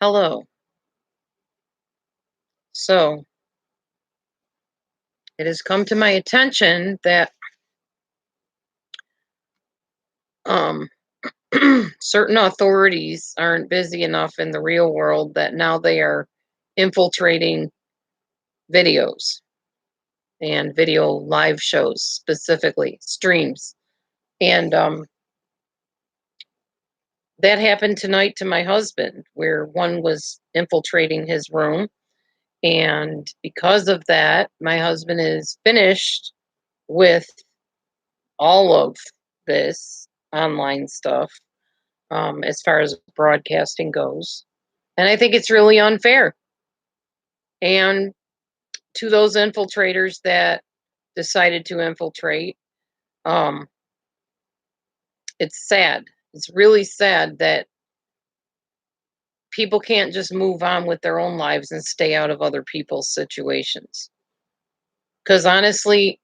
Hello. So it has come to my attention that um, certain authorities aren't busy enough in the real world that now they are infiltrating videos and video live shows, specifically streams. And that happened tonight to my husband, where one was infiltrating his room. And because of that, my husband is finished with all of this online stuff as far as broadcasting goes. And I think it's really unfair. And to those infiltrators that decided to infiltrate, um, it's sad. It's really sad that people can't just move on with their own lives and stay out of other people's situations. Because honestly,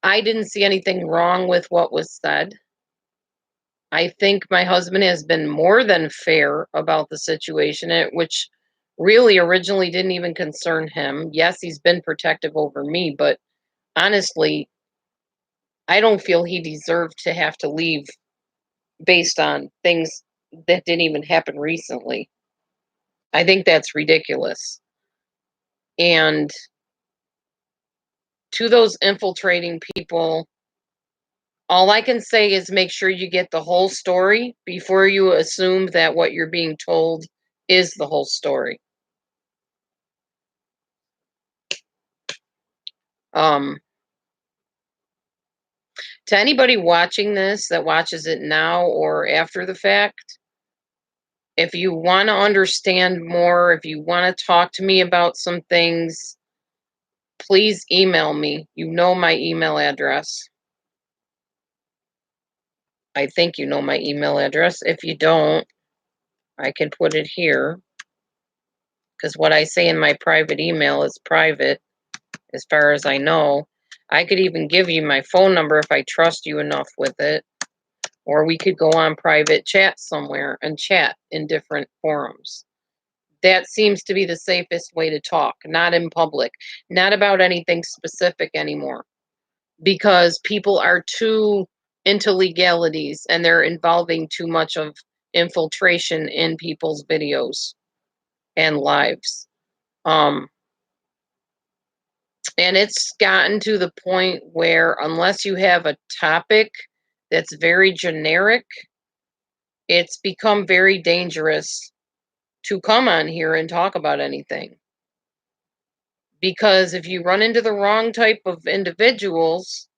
I didn't see anything wrong with what was said. I think my husband has been more than fair about the situation, which really originally didn't even concern him. Yes, he's been protective over me, but honestly, I don't feel he deserved to have to leave based on things that didn't even happen recently. I think that's ridiculous. And to those infiltrating people, all I can say is make sure you get the whole story before you assume that what you're being told is the whole story. Um, to anybody watching this that watches it now or after the fact, if you want to understand more, if you want to talk to me about some things, please email me. You know my email address. I think you know my email address. If you don't, I can put it here because what I say in my private email is private as far as I know. I could even give you my phone number if I trust you enough with it. Or we could go on private chat somewhere and chat in different forums. That seems to be the safest way to talk, not in public, not about anything specific anymore, because people are too into legalities and they're involving too much of infiltration in people's videos and lives. Um, and it's gotten to the point where, unless you have a topic that's very generic, it's become very dangerous to come on here and talk about anything. Because if you run into the wrong type of individuals,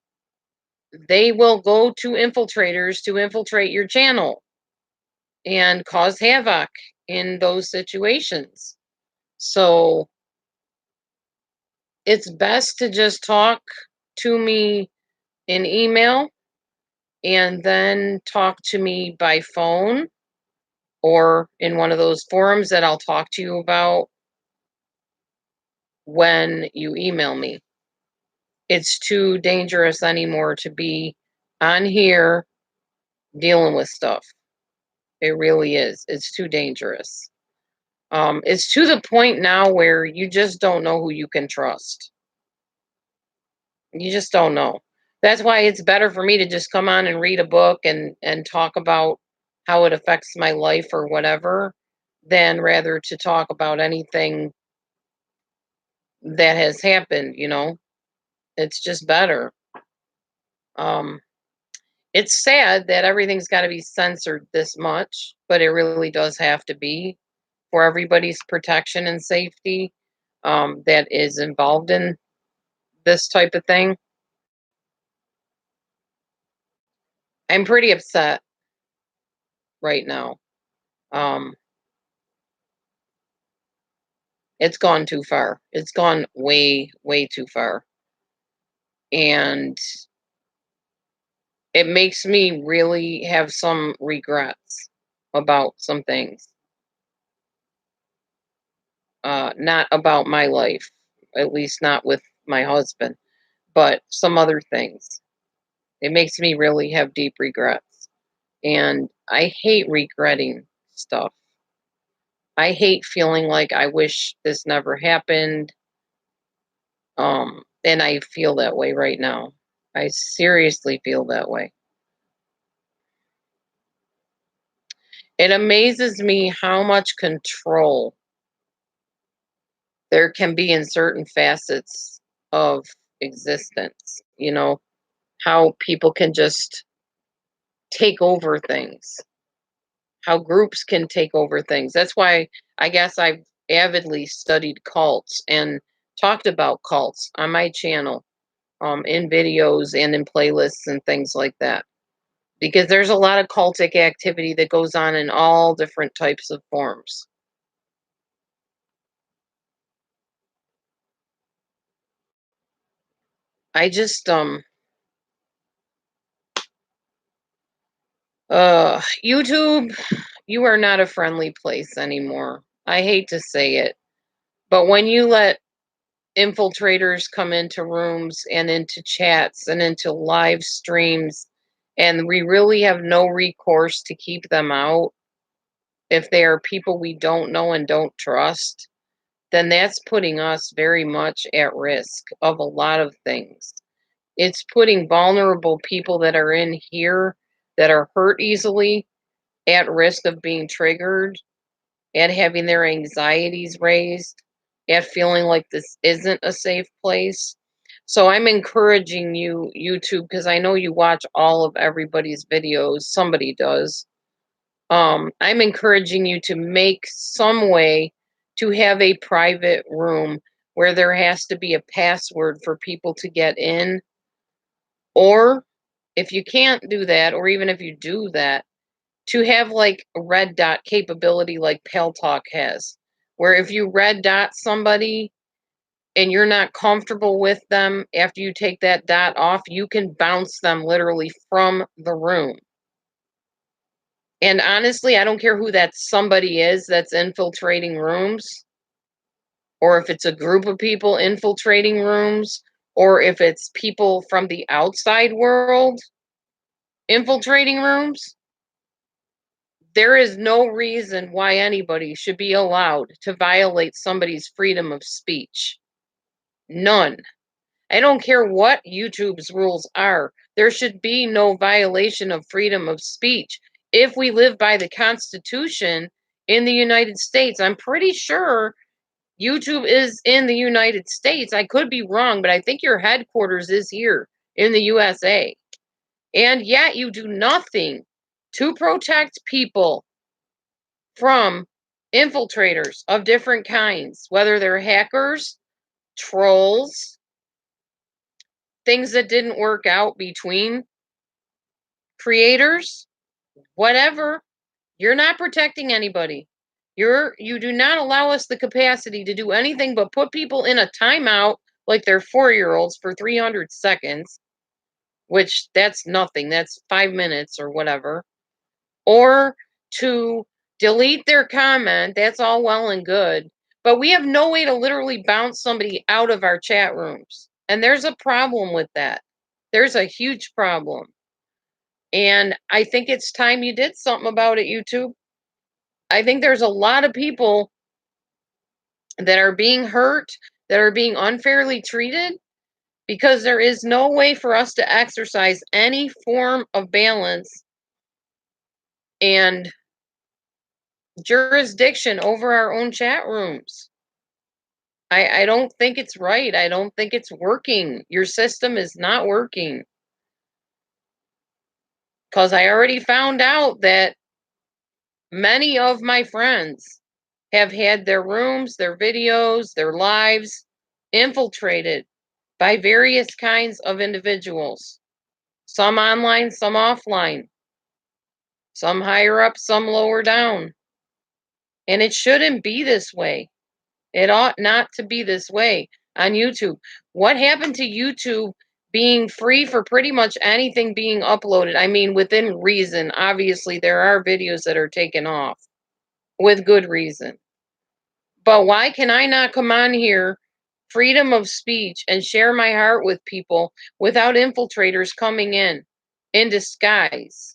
they will go to infiltrators to infiltrate your channel and cause havoc in those situations. So it's best to just talk to me in email and then talk to me by phone or in one of those forums that I'll talk to you about when you email me. It's too dangerous anymore to be on here dealing with stuff. It really is. It's too dangerous. It's to the point now where you just don't know who you can trust. You just don't know. That's why it's better for me to just come on and read a book and talk about how it affects my life or whatever, than rather to talk about anything that has happened. It's just better. Um, it's sad that everything's got to be censored this much, but it really does have to be for everybody's protection and safety that is involved in this type of thing. I'm pretty upset right now. Um, it's gone too far. It's gone way, way too far. And it makes me really have some regrets about some things. Not about my life, at least not with my husband, but some other things. It makes me really have deep regrets. And I hate regretting stuff. I hate feeling like I wish this never happened. And I feel that way right now. I seriously feel that way. It amazes me how much control there can be in certain facets of existence, how people can just take over things, how groups can take over things. That's why I guess I've avidly studied cults and talked about cults on my channel, in videos and in playlists and things like that. Because there's a lot of cultic activity that goes on in all different types of forms. I just YouTube, you are not a friendly place anymore. I hate to say it, but when you let infiltrators come into rooms and into chats and into live streams, and we really have no recourse to keep them out if they are people we don't know and don't trust, then that's putting us very much at risk of a lot of things. It's putting vulnerable people that are in here that are hurt easily at risk of being triggered, at having their anxieties raised, at feeling like this isn't a safe place. So I'm encouraging you, YouTube, because I know you watch all of everybody's videos. Somebody does. I'm encouraging you to make some way to have a private room where there has to be a password for people to get in. Or if you can't do that, or even if you do that, to have like a red dot capability like Pale Talk has, where if you red dot somebody and you're not comfortable with them after you take that dot off, you can bounce them literally from the room. And honestly, I don't care who that somebody is that's infiltrating rooms, or if it's a group of people infiltrating rooms, or if it's people from the outside world infiltrating rooms. There is no reason why anybody should be allowed to violate somebody's freedom of speech. None. I don't care what YouTube's rules are. There should be no violation of freedom of speech. If we live by the Constitution in the United States, I'm pretty sure YouTube is in the United States. I could be wrong, but I think your headquarters is here in the USA. And yet you do nothing to protect people from infiltrators of different kinds, whether they're hackers, trolls, things that didn't work out between creators, whatever. You're not protecting anybody. You do not allow us the capacity to do anything but put people in a timeout like they're 4-year-olds for 300 seconds, which that's nothing. That's 5 minutes or whatever. Or to delete their comment, that's all well and good. But we have no way to literally bounce somebody out of our chat rooms. And there's a problem with that. There's a huge problem. And I think it's time you did something about it, YouTube. I think there's a lot of people that are being hurt, that are being unfairly treated, because there is no way for us to exercise any form of balance and jurisdiction over our own chat rooms. I don't think it's right. I don't think it's working. Your system is not working. Because I already found out that many of my friends have had their rooms, their videos, their lives infiltrated by various kinds of individuals. Some online, some offline. Some higher up, some lower down. And it shouldn't be this way. It ought not to be this way on YouTube. What happened to YouTube being free for pretty much anything being uploaded? I mean, within reason. Obviously, there are videos that are taken off with good reason. But why can I not come on here, freedom of speech, and share my heart with people without infiltrators coming in disguise?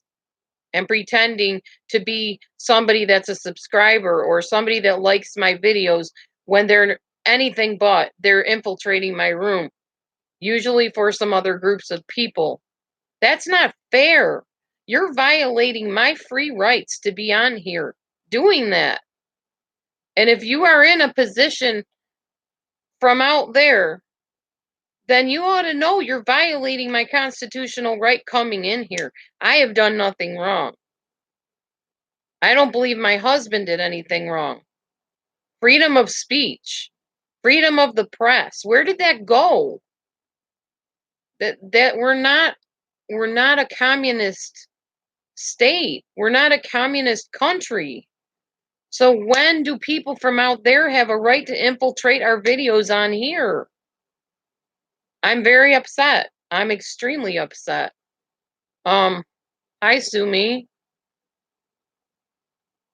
and pretending to be somebody that's a subscriber or somebody that likes my videos when they're anything but. They're infiltrating my room, usually for some other groups of people. That's not fair. You're violating my free rights to be on here doing that. And if you are in a position from out there, then you ought to know you're violating my constitutional right coming in here. I have done nothing wrong. I don't believe my husband did anything wrong. Freedom of speech, freedom of the press. Where did that go? That we're not a communist state. We're not a communist country. So when do people from out there have a right to infiltrate our videos on here? I'm very upset. I'm extremely upset. Hi Sumi.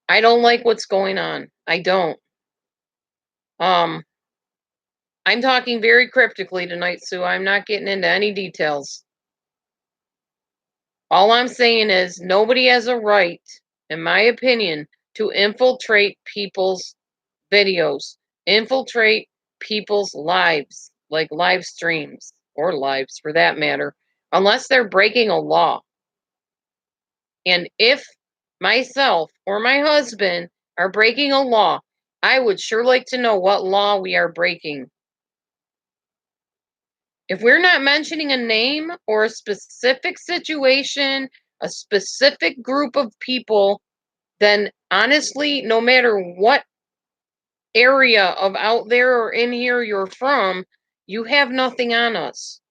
I don't like what's going on. I don't. I'm talking very cryptically tonight, Sue. I'm not getting into any details. All I'm saying is nobody has a right, in my opinion, to infiltrate people's videos, infiltrate people's lives, like live streams or lives for that matter, unless they're breaking a law. And if myself or my husband are breaking a law, I would sure like to know what law we are breaking. If we're not mentioning a name or a specific situation, a specific group of people, then honestly, no matter what area of out there or in here you're from, you have nothing on us.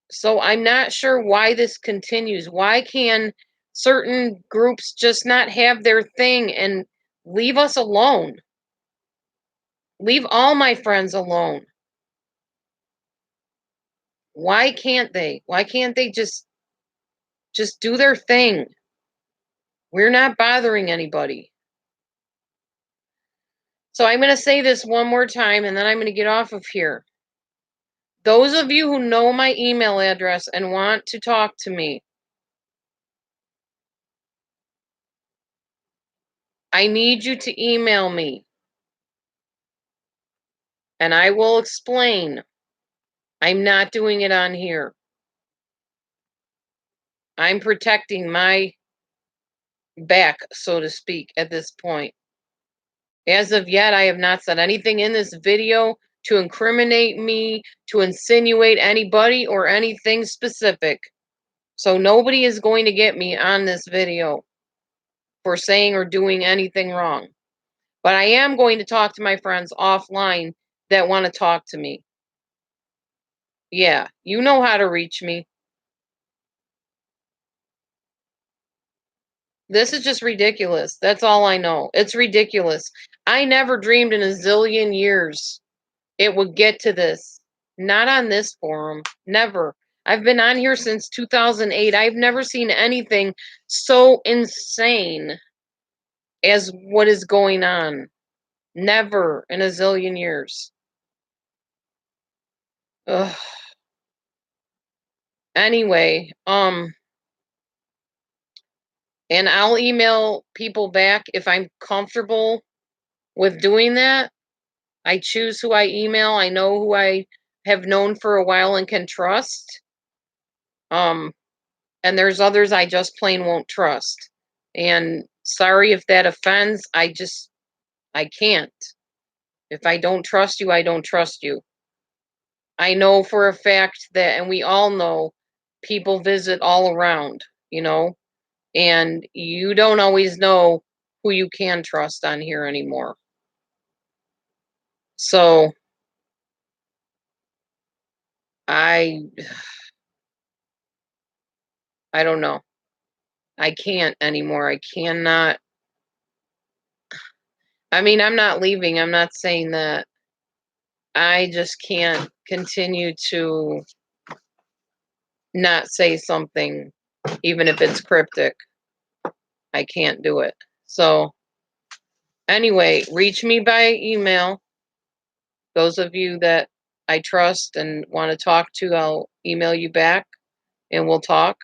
So I'm not sure why this continues. Why can certain groups just not have their thing and leave us alone? Leave all my friends alone. Why can't they? Why can't they just do their thing? We're not bothering anybody. So I'm going to say this one more time and then I'm going to get off of here. Those of you who know my email address and want to talk to me, I need you to email me. And I will explain. I'm not doing it on here. I'm protecting my back, so to speak, at this point. As of yet, I have not said anything in this video to incriminate me, to insinuate anybody or anything specific. So nobody is going to get me on this video for saying or doing anything wrong. But I am going to talk to my friends offline that want to talk to me. Yeah, you know how to reach me. This is just ridiculous. That's all I know. It's ridiculous. I never dreamed in a zillion years it would get to this. Not on this forum. Never. I've been on here since 2008. I've never seen anything so insane as what is going on. Never in a zillion years. Ugh. Anyway, and I'll email people back if I'm comfortable with doing that. I choose who I email. I know who I have known for a while and can trust. And there's others I just plain won't trust. And sorry if that offends. I can't. If I don't trust you, I don't trust you. I know for a fact that, and we all know, people visit all around, and you don't always know who you can trust on here anymore. So I don't know. I can't anymore. I cannot. I mean, I'm not leaving. I'm not saying that. I just can't continue to not say something, even if it's cryptic. I can't do it. So, anyway, reach me by email. Those of you that I trust and want to talk to, I'll email you back and we'll talk.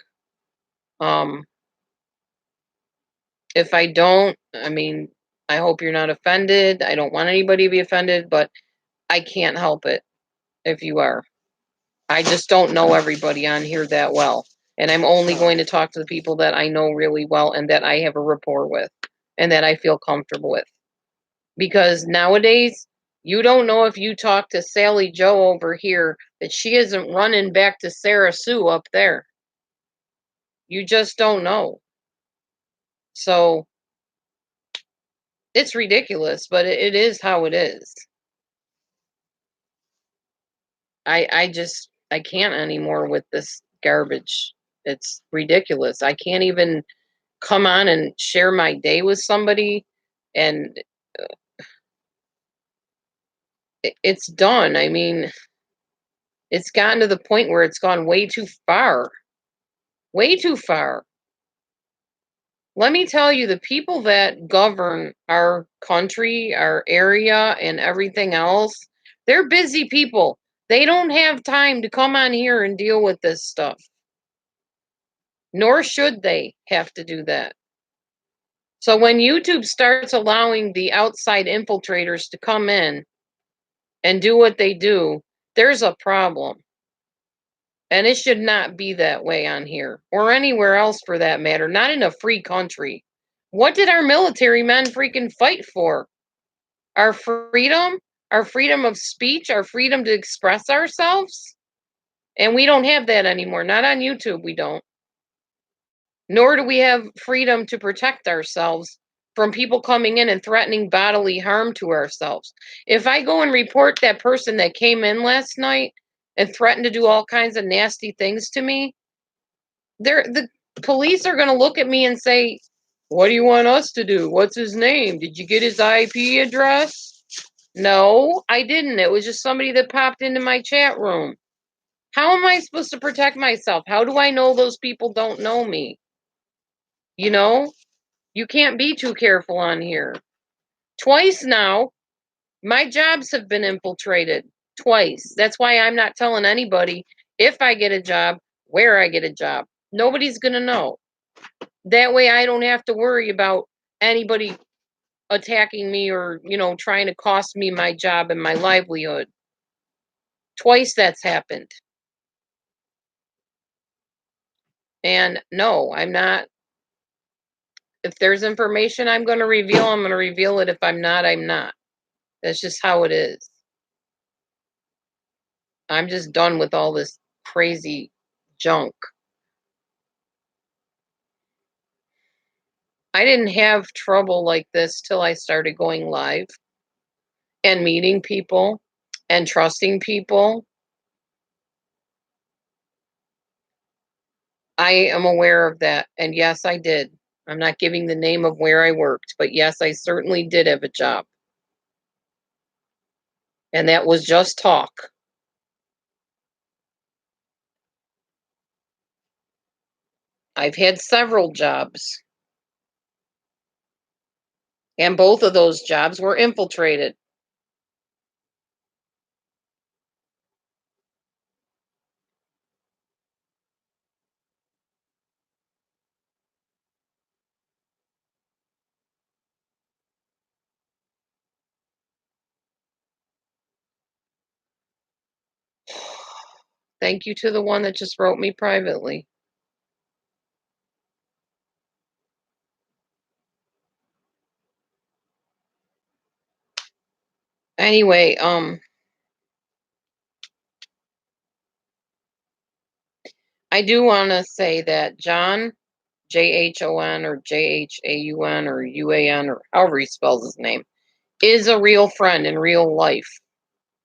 If I don't, I mean, I hope you're not offended. I don't want anybody to be offended, but I can't help it if you are. I just don't know everybody on here that well. And I'm only going to talk to the people that I know really well and that I have a rapport with and that I feel comfortable with. Because nowadays, you don't know if you talk to Sally Joe over here that she isn't running back to Sarah Sue up there. You just don't know. So it's ridiculous, but it is how it is. I can't anymore with this garbage. It's ridiculous. I can't even come on and share my day with somebody, and it's done. I mean, it's gotten to the point where it's gone way too far. Way too far. Let me tell you, the people that govern our country, our area, and everything else, they're busy people. They don't have time to come on here and deal with this stuff. Nor should they have to do that. So when YouTube starts allowing the outside infiltrators to come in and do what they do, there's a problem. And it should not be that way on here or anywhere else for that matter, not in a free country. What did our military men freaking fight for? Our freedom of speech, our freedom to express ourselves? And we don't have that anymore. Not on YouTube, we don't. Nor do we have freedom to protect ourselves from people coming in and threatening bodily harm to ourselves. If I go and report that person that came in last night and threatened to do all kinds of nasty things to me, the police are going to look at me and say, "What do you want us to do? What's his name? Did you get his IP address?" No, I didn't. It was just somebody that popped into my chat room. How am I supposed to protect myself? How do I know those people don't know me? You know? You can't be too careful on here. Twice now, my jobs have been infiltrated. Twice. That's why I'm not telling anybody if I get a job, where I get a job. Nobody's going to know. That way I don't have to worry about anybody attacking me or, trying to cost me my job and my livelihood. Twice that's happened. And no, I'm not. If there's information I'm going to reveal, I'm going to reveal it. If I'm not, I'm not. That's just how it is. I'm just done with all this crazy junk. I didn't have trouble like this till I started going live and meeting people and trusting people. I am aware of that. And yes, I did. I'm not giving the name of where I worked, but yes, I certainly did have a job. And that was just talk. I've had several jobs. And both of those jobs were infiltrated. Thank you to the one that just wrote me privately. Anyway, I do want to say that John, Jhon or Jhaun or Uan or however he spells his name, is a real friend in real life.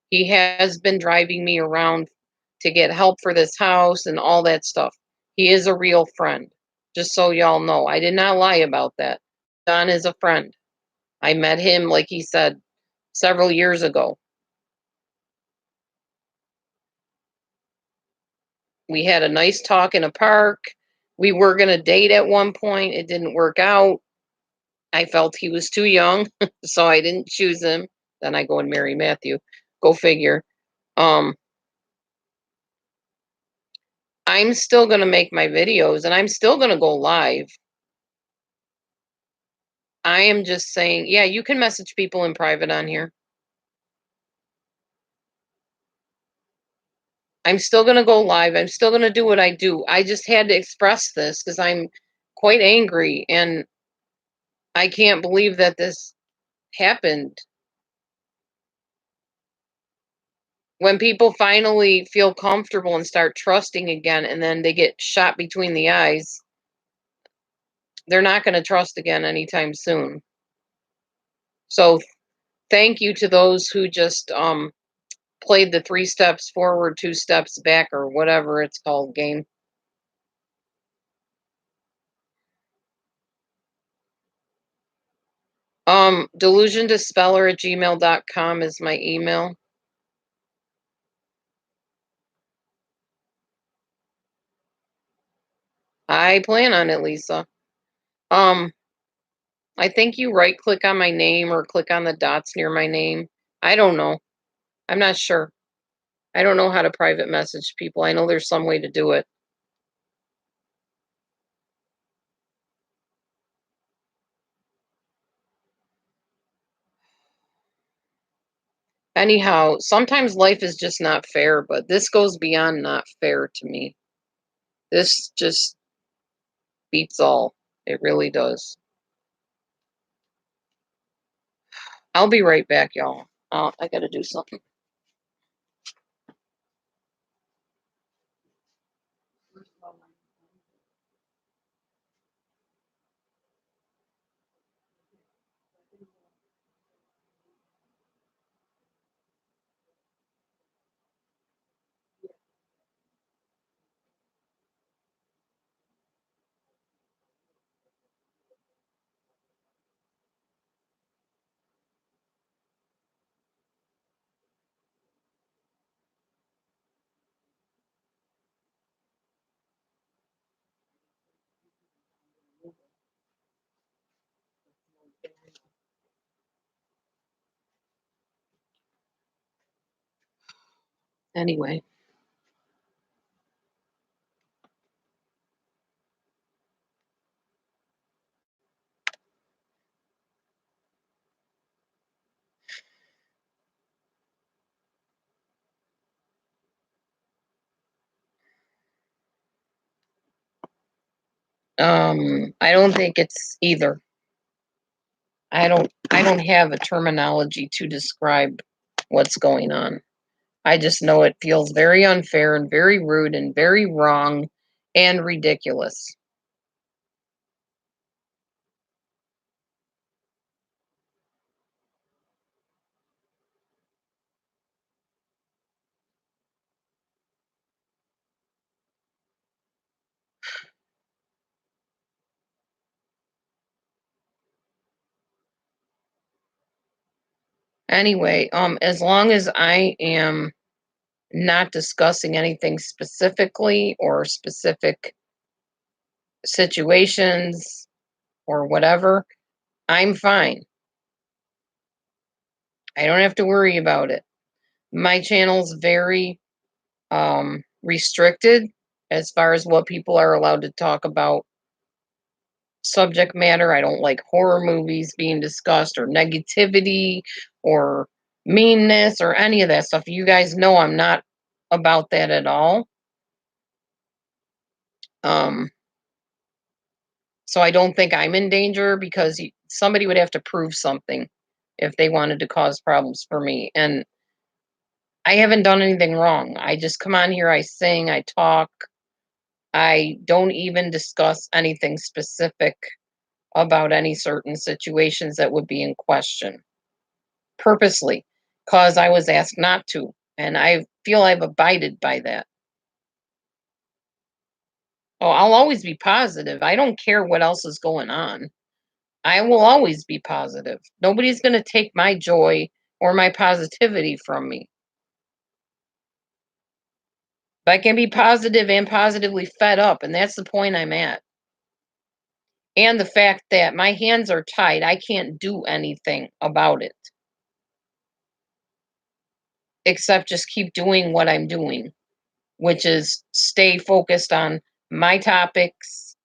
He has been driving me around to get help for this house and all that stuff. He is a real friend. Just so y'all know, I did not lie about that. John is a friend. I met him, like he said, several years ago. We had a nice talk in a park. We were going to date at one point. It didn't work out. I felt he was too young, so I didn't choose him. Then I go and marry Matthew. Go figure. Um, I'm still gonna make my videos and I'm still gonna go live. I am just saying, yeah, you can message people in private on here. I'm still gonna go live. I'm still gonna do what I do. I just had to express this because I'm quite angry and I can't believe that this happened. When people finally feel comfortable and start trusting again, and then they get shot between the eyes, they're not going to trust again anytime soon. So, thank you to those who just played the 3 steps forward, 2 steps back, or whatever it's called game. Delusiondispeller@gmail.com is my email. I plan on it, Lisa. Um, I think you right click on my name or click on the dots near my name. I don't know. I'm not sure. I don't know how to private message people. I know there's some way to do it. Anyhow, sometimes life is just not fair, but this goes beyond not fair to me. This just beats all. It really does. I'll be right back, y'all. I gotta do something. Anyway, I don't think it's either. I don't have a terminology to describe what's going on. I just know it feels very unfair and very rude and very wrong and ridiculous. Anyway, as long as I am not discussing anything specifically or specific situations or whatever, I'm fine. I don't have to worry about it. My channel's very restricted as far as what people are allowed to talk about subject matter. I don't like horror movies being discussed or negativity or meanness or any of that stuff. You guys know I'm not about that at all. Um, so I don't think I'm in danger because somebody would have to prove something if they wanted to cause problems for me. And I haven't done anything wrong. I just come on here, I sing, I talk. I don't even discuss anything specific about any certain situations that would be in question purposely because I was asked not to. And I feel I've abided by that. Oh, I'll always be positive. I don't care what else is going on. I will always be positive. Nobody's going to take my joy or my positivity from me. But I can be positive and positively fed up, and that's the point I'm at. And the fact that my hands are tied, I can't do anything about it except just keep doing what I'm doing. which is stay focused on my topics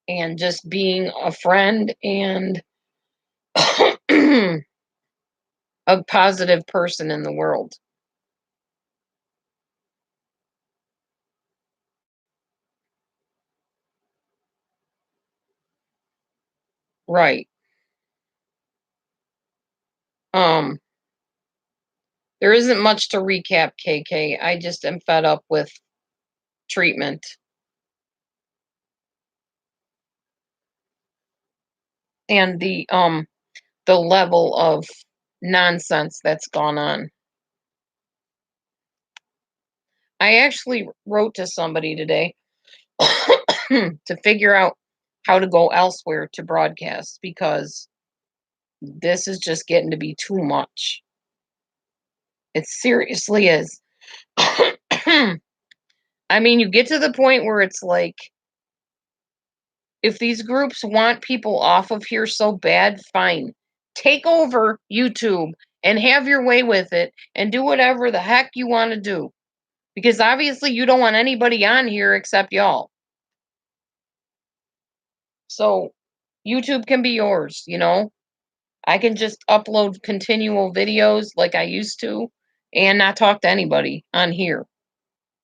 and just being a friend and a positive person in the world. Right. Um, there isn't much to recap, KK. I just am fed up with treatment and the level of nonsense that's gone on. I actually wrote to somebody today to figure out how to go elsewhere to broadcast because this is just getting to be too much. It seriously is. I mean, you get to the point where it's like, if these groups want people off of here so bad, fine. Take over YouTube and have your way with it and do whatever the heck you want to do. Because obviously you don't want anybody on here except y'all. So YouTube can be yours, you know? I can just upload continual videos like I used to and not talk to anybody on here.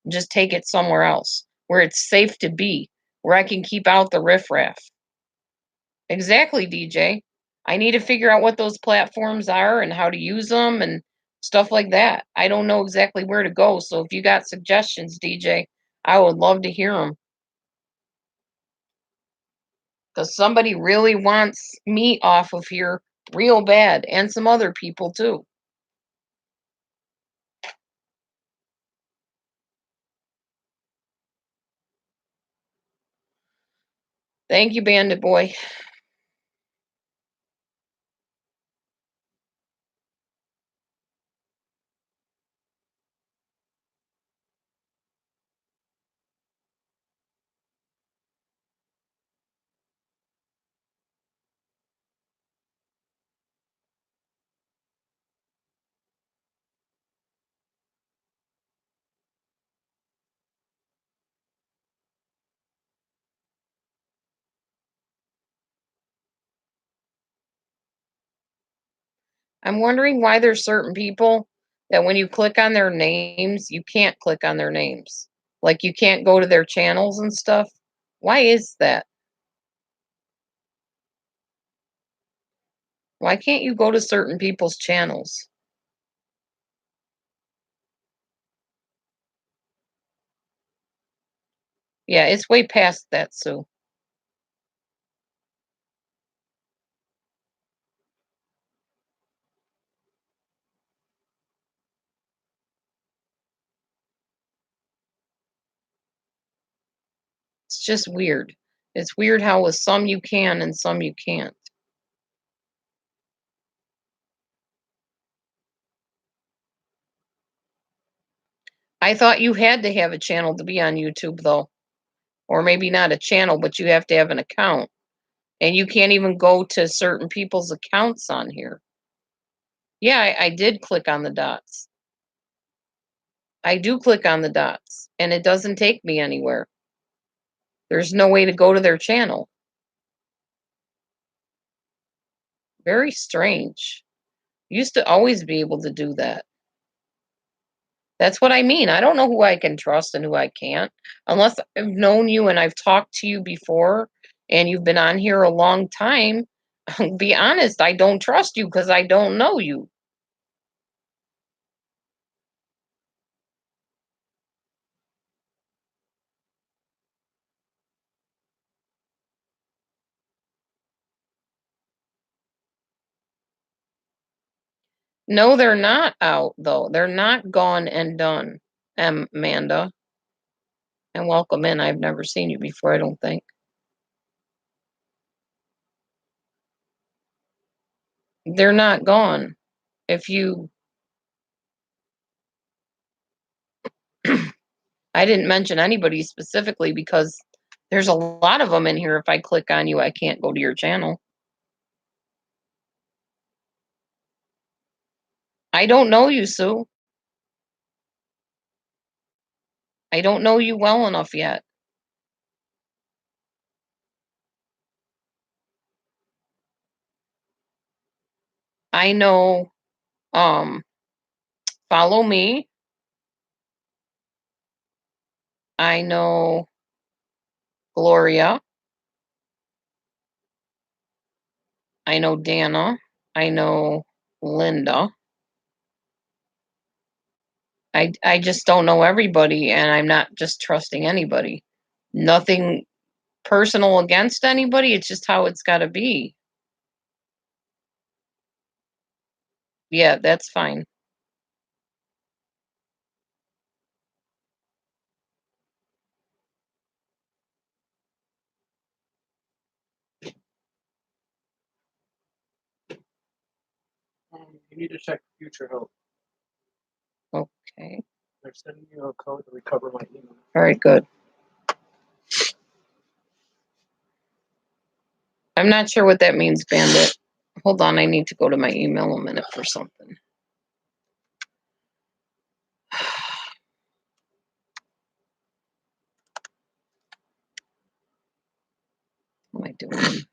Just take it somewhere else where it's safe to be, where I can keep out the riffraff. Exactly, DJ. I need to figure out what those platforms are and how to use them and stuff like that. I don't know exactly where to go. So if you got suggestions, DJ, I would love to hear them. Because somebody really wants me off of here real bad and some other people too. Thank you, Bandit Boy. I'm wondering why there's certain people that when you click on their names, you can't click on their names. Like you can't go to their channels and stuff. Why is that? Why can't you go to certain people's channels? Yeah, it's way past that, Sue. It's just weird. It's weird how with some you can and some you can't. I thought you had to have a channel to be on YouTube, though. Or maybe not a channel, but you have to have an account. And you can't even go to certain people's accounts on here. Yeah, I did click on the dots. I do click on the dots, and it doesn't take me anywhere. There's no way to go to their channel. Very strange. Used to always be able to do that. That's what I mean. I don't know who I can trust and who I can't. Unless I've known you and I've talked to you before and you've been on here a long time, be honest, I don't trust you because I don't know you. No, they're not out though. They're not gone and done, Amanda. And welcome in. I've never seen you before, I don't think. They're not gone. If you I didn't mention anybody specifically because there's a lot of them in here. If I click on you, I can't go to your channel. I don't know you, Sue. I don't know you well enough yet. I know, Follow Me. I know Gloria. I know Dana. I know Linda. I just don't know everybody, and I'm not just trusting anybody. Nothing personal against anybody, it's just how it's gotta be. Yeah, that's fine. You need to check Future Help. Okay. They're sending you a code to recover my email. Alright, good. I'm not sure what that means, Bandit. Hold on, I need to go to my email a minute for something. What am I doing?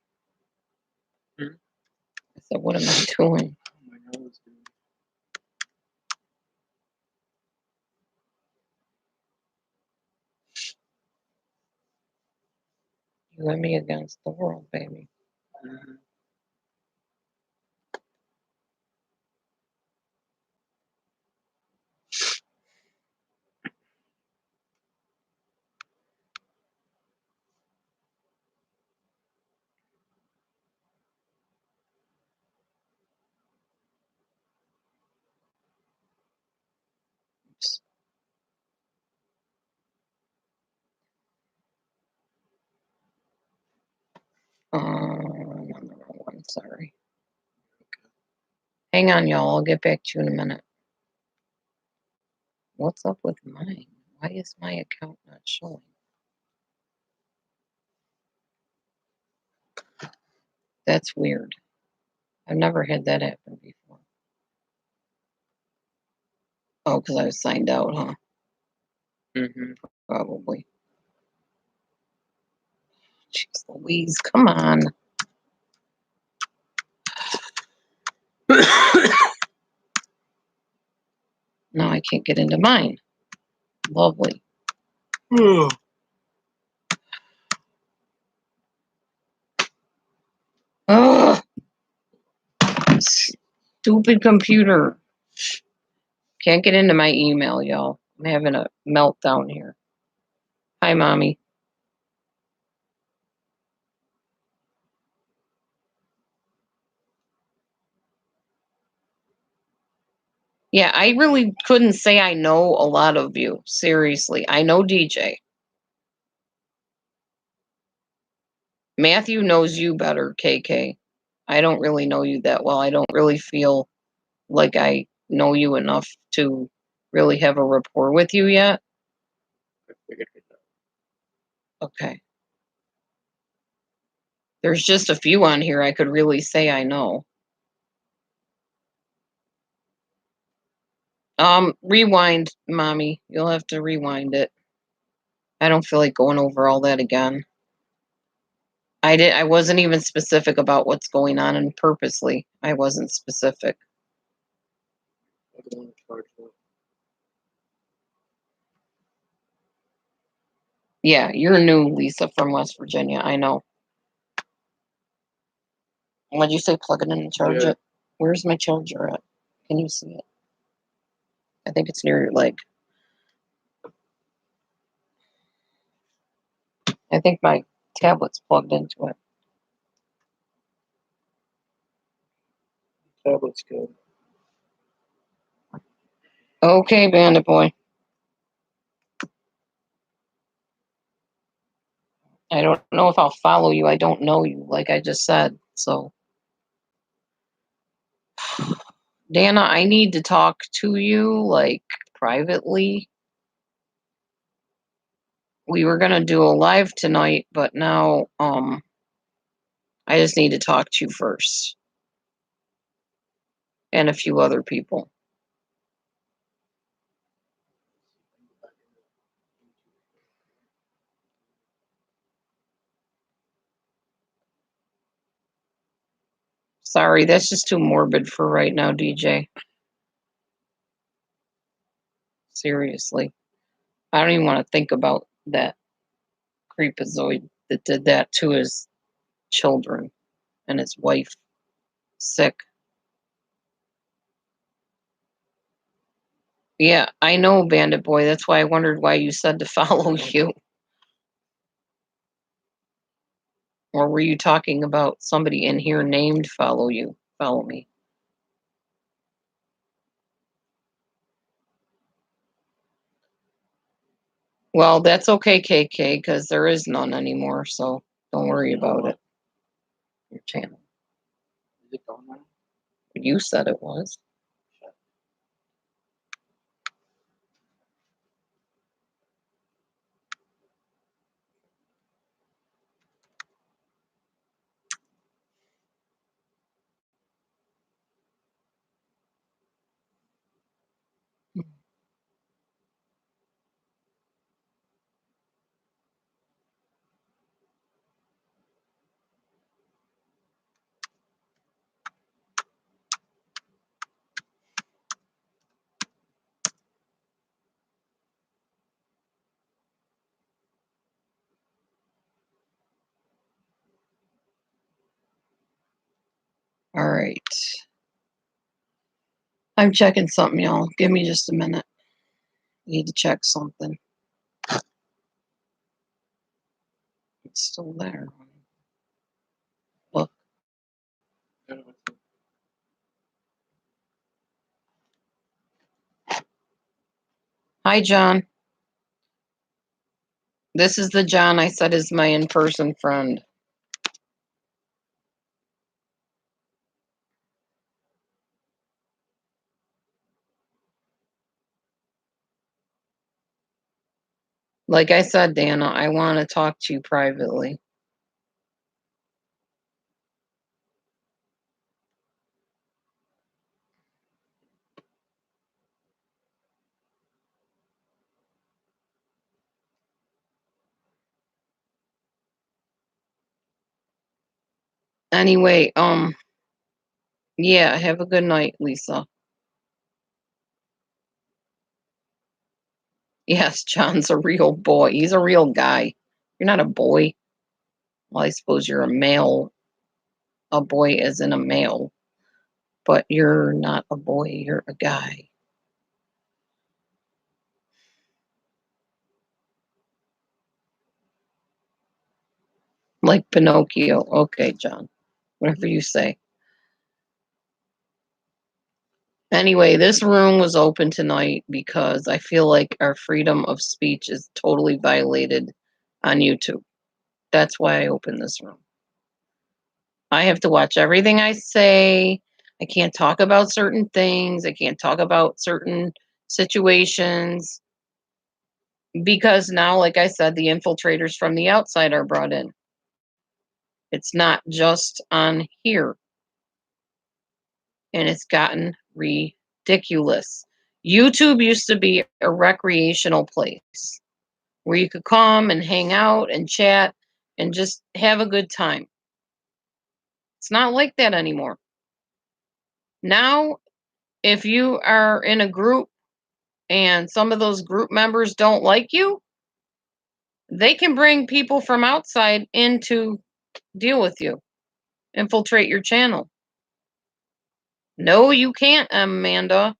I said, what am I doing? My nose, dude. You and me against the world, baby. Mhm. Oops. I'm on the wrong one, sorry. Hang on, y'all. I'll get back to you in a minute. What's up with mine? Why is my account not showing? That's weird. I've never had that happen before. Oh, because I was signed out, huh? Mhm. Probably. Jeez Louise, come on. No, I can't get into mine. Lovely. Ugh. Stupid computer. Can't get into my email, y'all. I'm having a meltdown here. Hi, Mommy. Yeah, I really couldn't say I know a lot of you. Seriously. I know DJ. Matthew knows you better, KK. I don't really know you that well. I don't really feel like I know you enough to really have a rapport with you yet. I figured it out. Okay. There's just a few on here I could really say I know. Rewind, Mommy. You'll have to rewind it. I don't feel like going over all that again. I wasn't even specific about what's going on, and purposely I wasn't specific. I don't want to charge them. Yeah, you're new, Lisa, from West Virginia. I know. What'd you say? Plug it in and charge Yeah. it? Where's my charger at? Can you see it? I think it's near your leg. I think my tablet's plugged into it. Tablet's good. Okay, Bandit Boy. I don't know if I'll follow you. I don't know you, like I just said. So, Dana, I need to talk to you, like, privately. We were gonna do a live tonight, but now, I just need to talk to you first. And a few other people. Sorry, that's just too morbid for right now, DJ. Seriously. I don't even want to think about that creepazoid that did that to his children and his wife. Sick. Yeah, I know, Bandit Boy. That's why I wondered why you said to follow you. Or were you talking about somebody in here named follow you? Follow me. Well, that's okay, KK, because there is none anymore, so don't worry about it. Your channel. Is it going on? You said it was. All right. I'm checking something, y'all. Give me just a minute. Need to check something. It's still there. Look. Hi, John. This is the John I said is my in-person friend. Like I said, Dana, I want to talk to you privately. Anyway, yeah, have a good night, Lisa. Yes, John's a real boy. He's a real guy. You're not a boy. Well, I suppose you're a male. A boy as in a male. But you're not a boy, you're a guy. Like Pinocchio. Okay, John. Whatever you say. Anyway, this room was open tonight because I feel like our freedom of speech is totally violated on YouTube. That's why I opened this room. I have to watch everything I say. I can't talk about certain things. I can't talk about certain situations because now, like I said, the infiltrators from the outside are brought in. It's not just on here. And it's gotten ridiculous. YouTube used to be a recreational place where you could come and hang out and chat and just have a good time. It's not like that anymore. Now, if you are in a group and some of those group members don't like you, they can bring people from outside in to deal with you, infiltrate your channel. No, you can't, Amanda.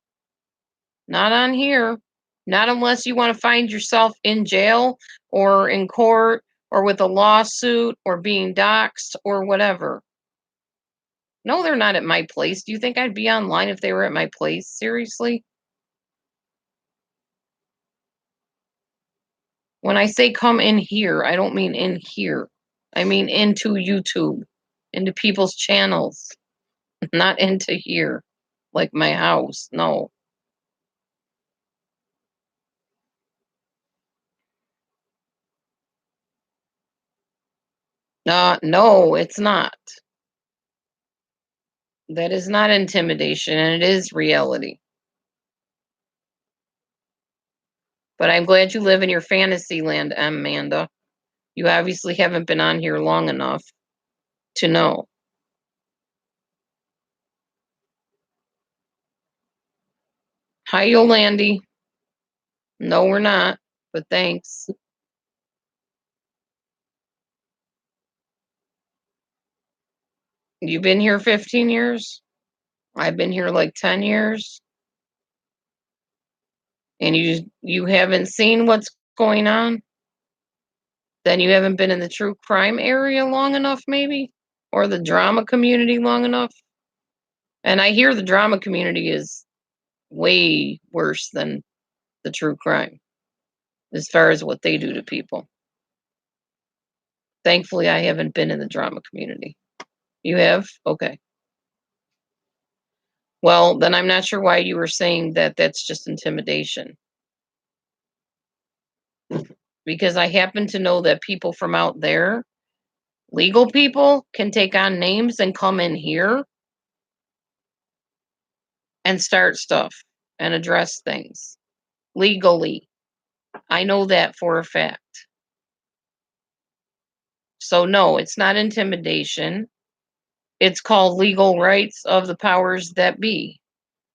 Not on here. Not unless you want to find yourself in jail or in court or with a lawsuit or being doxxed or whatever. No, they're not at my place. Do you think I'd be online if they were at my place? Seriously? When I say come in here, I don't mean in here. I mean into YouTube, into people's channels, not into here, like my house. No. No, it's not. That is not intimidation, and it is reality. But I'm glad you live in your fantasy land, Amanda. You obviously haven't been on here long enough to know. Hi, Yolandi. No, we're not, but thanks. You've been here 15 years? I've been here like 10 years. And you haven't seen what's going on? Then you haven't been in the true crime area long enough, maybe? Or the drama community long enough? And I hear the drama community is way worse than the true crime as far as what they do to people. Thankfully, I haven't been in the drama community. You have? Okay. Well, then I'm not sure why you were saying that that's just intimidation. Because I happen to know that people from out there, legal people, can take on names and come in here and start stuff and address things legally. I know that for a fact. So, no, it's not intimidation. It's called legal rights of the powers that be,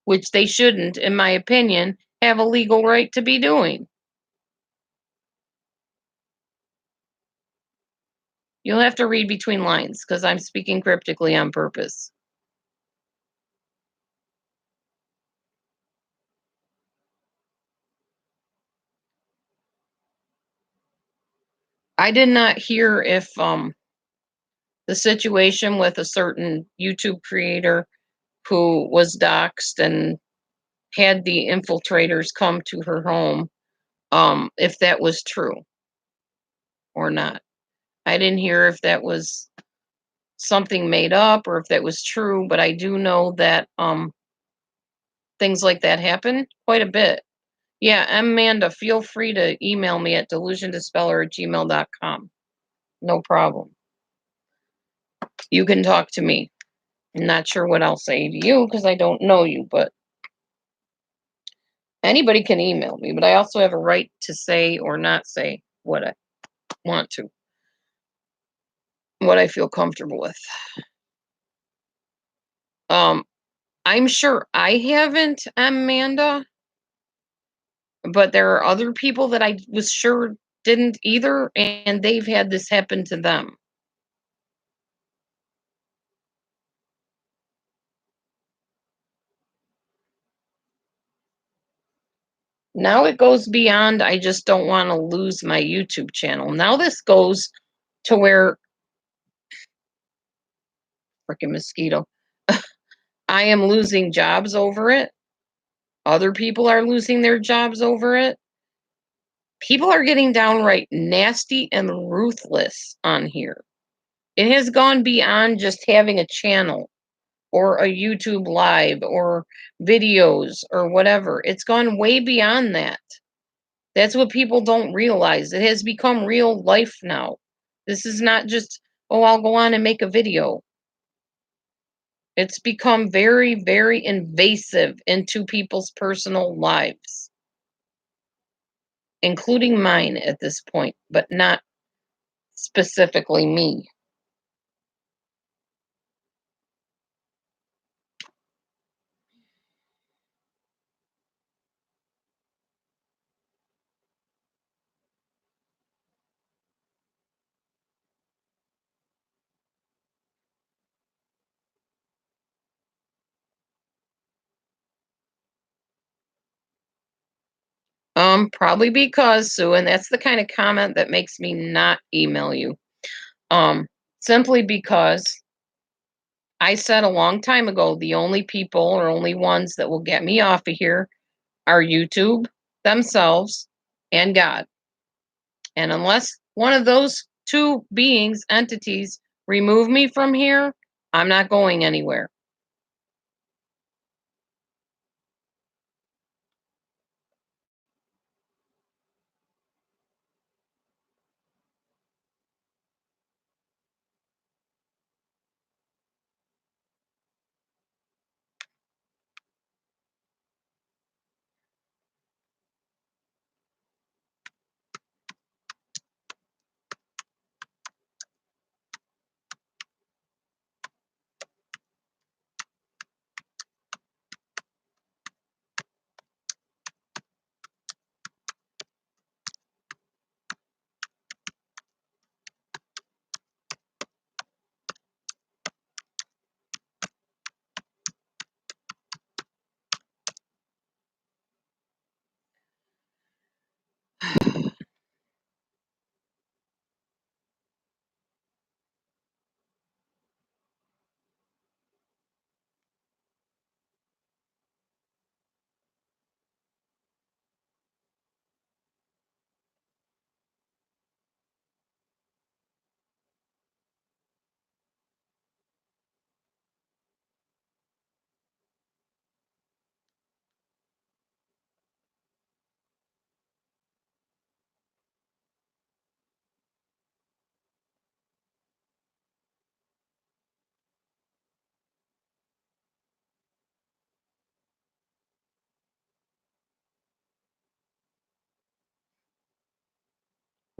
which they shouldn't, in my opinion, have a legal right to be doing. You'll have to read between lines because I'm speaking cryptically on purpose. I did not hear if the situation with a certain YouTube creator who was doxxed and had the infiltrators come to her home, if that was true or not. I didn't hear if that was something made up or if that was true, but I do know that things like that happen quite a bit. Yeah, Amanda, feel free to email me at delusiondispeller@gmail.com. No problem. You can talk to me. I'm not sure what I'll say to you because I don't know you, but anybody can email me. But I also have a right to say or not say what I want to, what I feel comfortable with. Um, I'm sure I haven't, Amanda, but there are other people that I was sure didn't either, and they've had this happen to them. Now it goes beyond, I just don't want to lose my YouTube channel. Now this goes to where, freaking mosquito, I am losing jobs over it. Other people are losing their jobs over it. People are getting downright nasty and ruthless on here. It has gone beyond just having a channel or a YouTube live or videos or whatever. It's gone way beyond that. That's what people don't realize. It has become real life now. This is not just, oh, I'll go on and make a video. It's become very, very invasive into people's personal lives, including mine at this point, but not specifically me. Probably because, Sue, and that's the kind of comment that makes me not email you. Simply because I said a long time ago, the only people or only ones that will get me off of here are YouTube themselves and God. And unless one of those two beings, entities, remove me from here, I'm not going anywhere.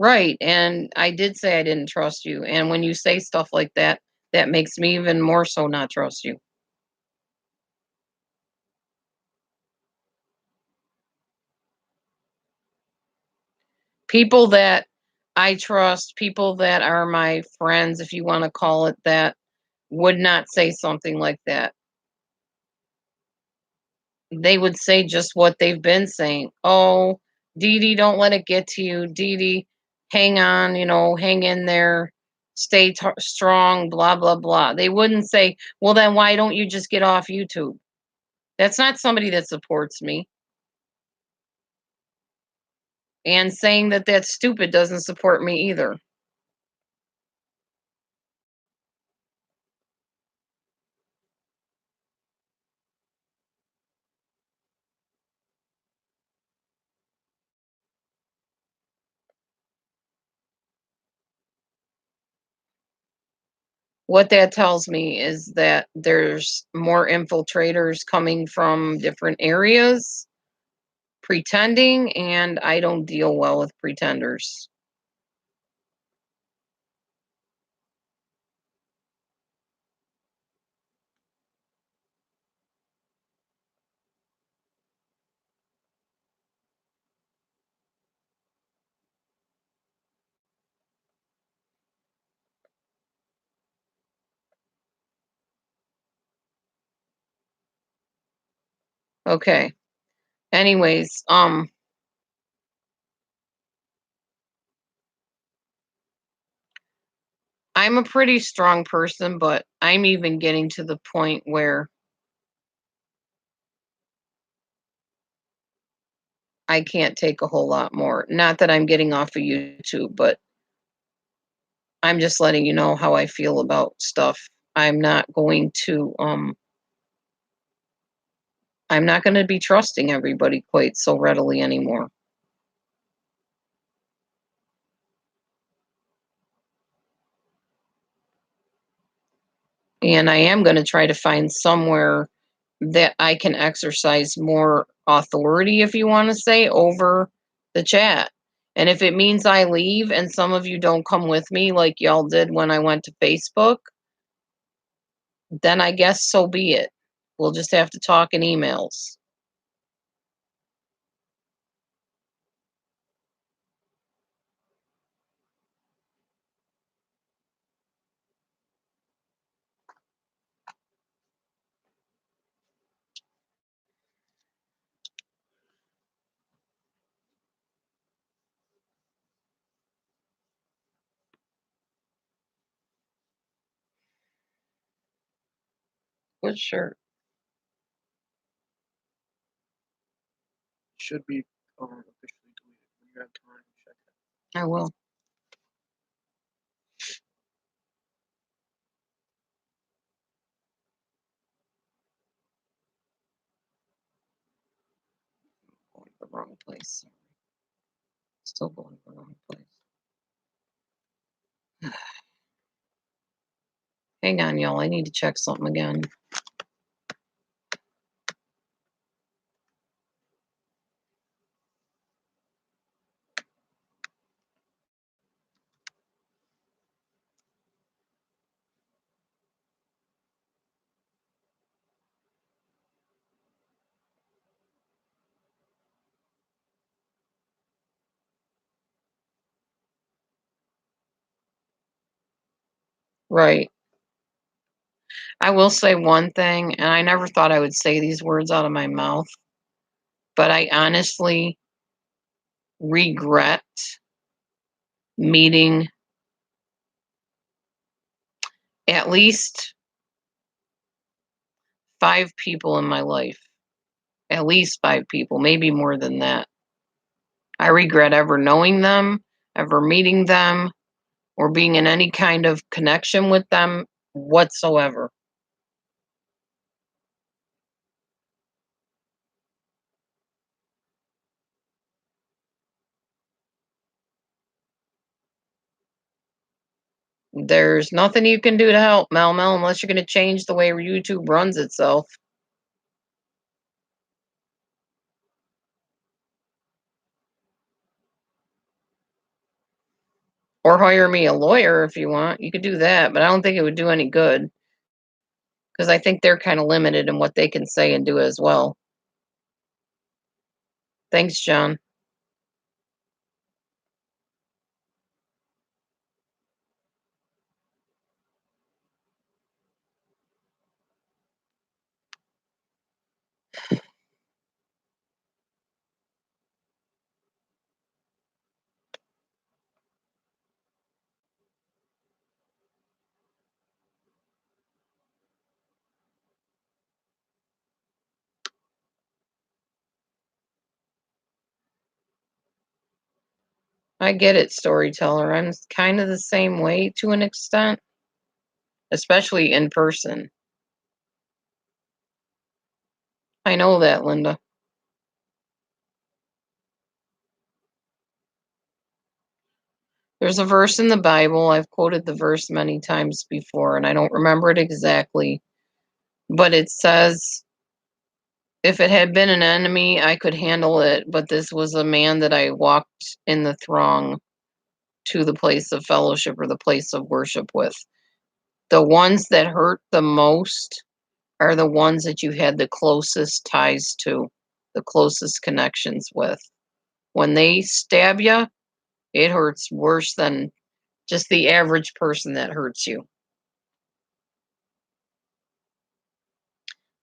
Right, and I did say I didn't trust you, and when you say stuff like that, that makes me even more so not trust you. People that I trust, people that are my friends, if you wanna call it that, would not say something like that. They would say just what they've been saying. "Oh, Dee Dee, don't let it get to you. Dee Dee, hang on, hang in there, stay strong, blah, blah, blah." They wouldn't say, "Well, then why don't you just get off YouTube?" That's not somebody that supports me. And saying that that's stupid doesn't support me either. What that tells me is that there's more infiltrators coming from different areas pretending, and I don't deal well with pretenders. Okay. Anyways, I'm a pretty strong person, but I'm even getting to the point where I can't take a whole lot more. Not that I'm getting off of YouTube, but I'm just letting you know how I feel about stuff. I'm not going to I'm not going to be trusting everybody quite so readily anymore. And I am going to try to find somewhere that I can exercise more authority, if you want to say, over the chat. And if it means I leave and some of you don't come with me like y'all did when I went to Facebook, then I guess so be it. We'll just have to talk in emails. Well, sure. Should be officially deleted when you have time. Check it. I will. Going to the wrong place. Still going to the wrong place. Hang on, y'all. I need to check something again. Right. I will say one thing, and I never thought I would say these words out of my mouth, but I honestly regret meeting at least 5 people in my life. At least 5 people, maybe more than that. I regret ever knowing them, ever meeting them, or being in any kind of connection with them whatsoever. There's nothing you can do to help, Mel, unless you're gonna change the way YouTube runs itself. Or hire me a lawyer if you want. You could do that, but I don't think it would do any good because I think they're kind of limited in what they can say and do as well. Thanks, John. I get it, storyteller. I'm kind of the same way to an extent, especially in person. I know that, Linda. There's a verse in the Bible. I've quoted the verse many times before, and I don't remember it exactly, but it says, if it had been an enemy, I could handle it, but this was a man that I walked in the throng to the place of fellowship or the place of worship with. The ones that hurt the most are the ones that you had the closest ties to, the closest connections with. When they stab you, it hurts worse than just the average person that hurts you.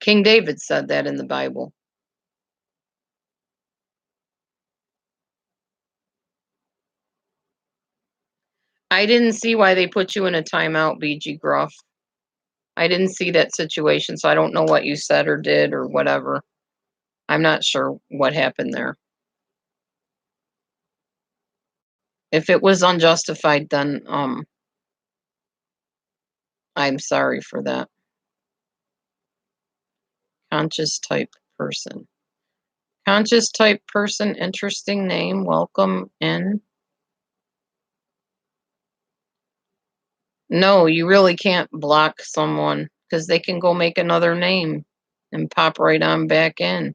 King David said that in the Bible. I didn't see why they put you in a timeout, BG Gruff. I didn't see that situation, so I don't know what you said or did or whatever. I'm not sure what happened there. If it was unjustified, then I'm sorry for that. Conscious type person. Conscious type person, interesting name. Welcome in. No, you really can't block someone because they can go make another name and pop right on back in.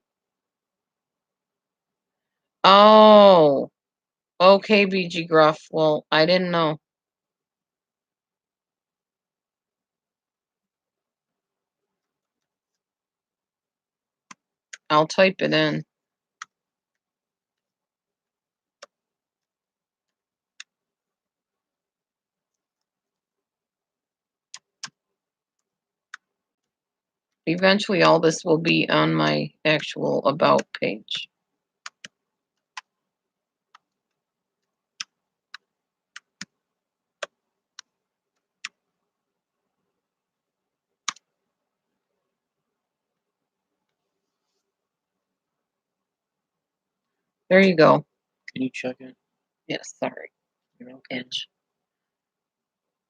Oh, okay, BG Gruff. Well, I didn't know. I'll type it in. Eventually, all this will be on my actual About page. There you go. Can you check it? Yes, sorry. You're okay.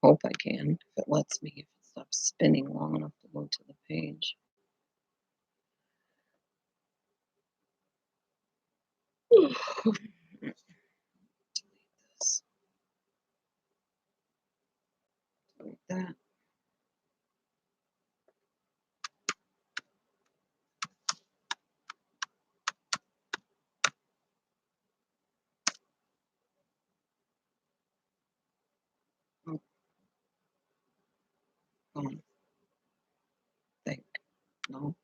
Hope I can, if it lets me, if it stops spinning long enough to go to the page. Delete this. Delete that. Oh, gone. Think. No.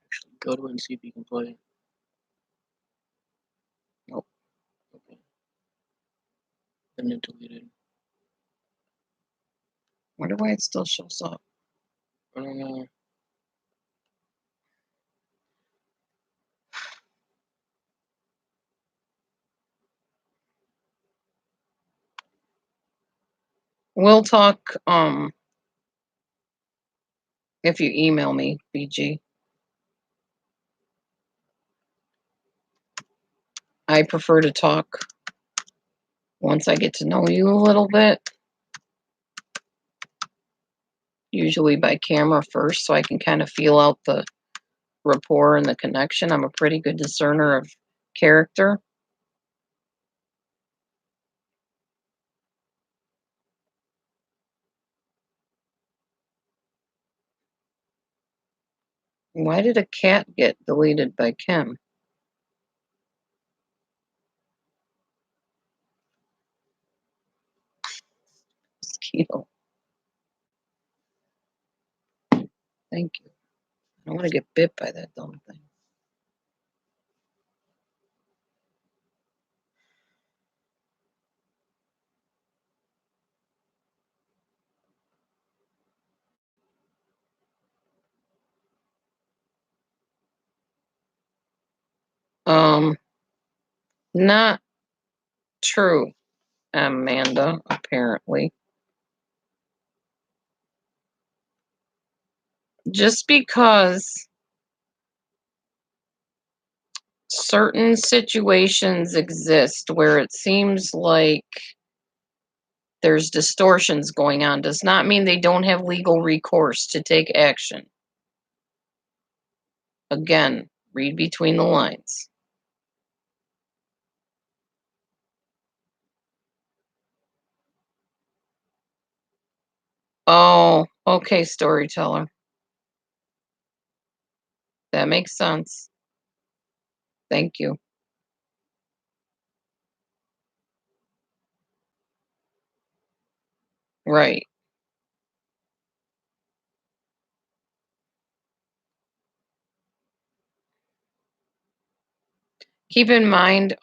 Actually, go to it and see if you can play it. Nope. Okay. Then it deleted. Wonder why it still shows up. I don't know. We'll talk if you email me, BG. I prefer to talk once I get to know you a little bit. Usually by camera first, so I can kind of feel out the rapport and the connection. I'm a pretty good discerner of character. Why did a cat get deleted by Kim? Mosquito. Thank you. I don't want to get bit by that dumb thing. Not true, Amanda, apparently. Just because certain situations exist where it seems like there's distortions going on does not mean they don't have legal recourse to take action. Again, read between the lines. Oh, okay, storyteller. That makes sense. Thank you. Right. Keep in mind,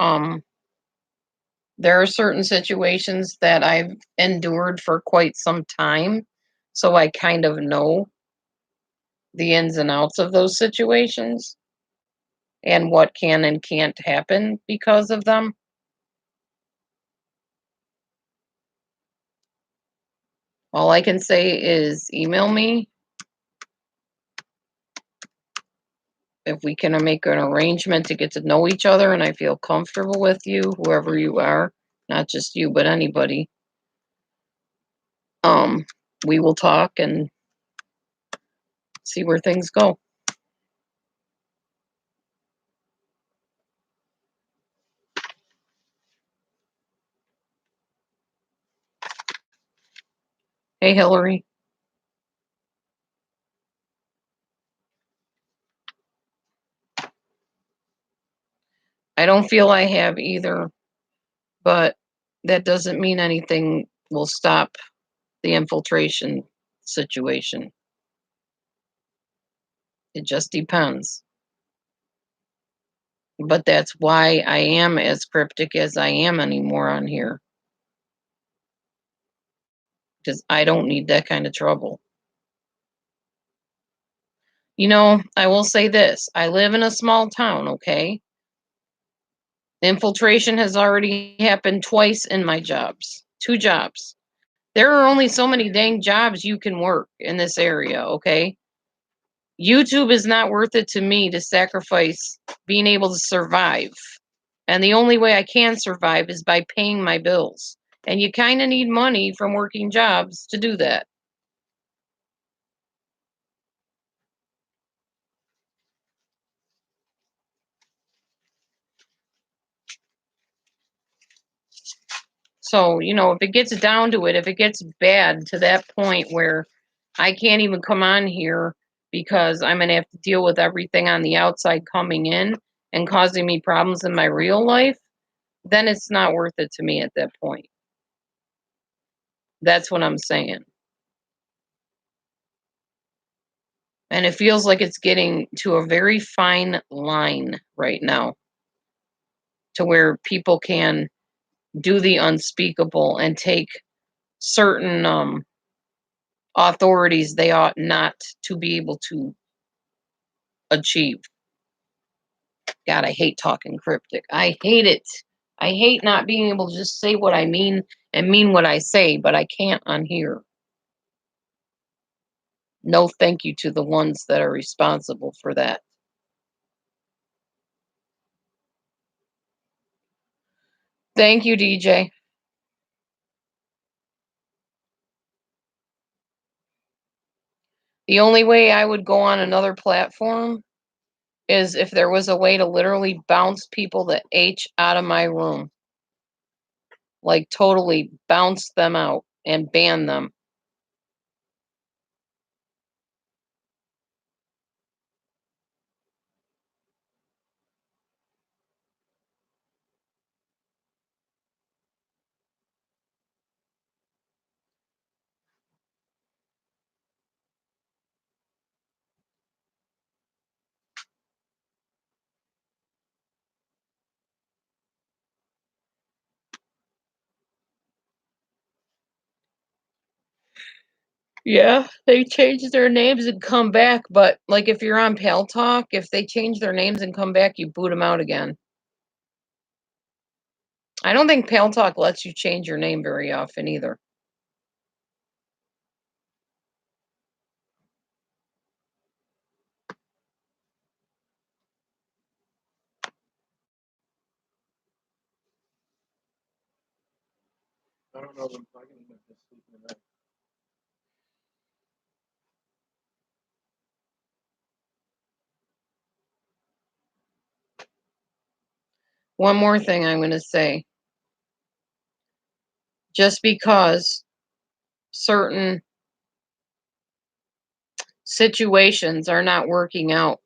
there are certain situations that I've endured for quite some time, so I kind of know the ins and outs of those situations and what can and can't happen because of them. All I can say is email me if we can make an arrangement to get to know each other and I feel comfortable with you, whoever you are, not just you, but anybody. Um, we will talk and see where things go. Hey, Hillary. I don't feel I have either, but that doesn't mean anything will stop the infiltration situation. It just depends. But that's why I am as cryptic as I am anymore on here. Because I don't need that kind of trouble. You know, I will say this. I live in a small town, okay? Infiltration has already happened twice in my jobs. 2 jobs. There are only so many dang jobs you can work in this area, okay? YouTube is not worth it to me to sacrifice being able to survive. And the only way I can survive is by paying my bills. And you kind of need money from working jobs to do that. So, you know, if it gets down to it, if it gets bad to that point where I can't even come on here because I'm going to have to deal with everything on the outside coming in and causing me problems in my real life, then it's not worth it to me at that point. That's what I'm saying. And it feels like it's getting to a very fine line right now to where people can do the unspeakable and take certain authorities they ought not to be able to achieve. God, I hate talking cryptic. I hate it. I hate not being able to just say what I mean and mean what I say, but I can't on here. No thank you to the ones that are responsible for that. Thank you, DJ. The only way I would go on another platform is if there was a way to literally bounce people the H out of my room. Like totally bounce them out and ban them. Yeah, they change their names and come back, but, like, if you're on Pal Talk, if they change their names and come back, you boot them out again. I don't think Pal Talk lets you change your name very often either. I don't know if I'm plugging them this week or not. One more thing I'm gonna say. Just because certain situations are not working out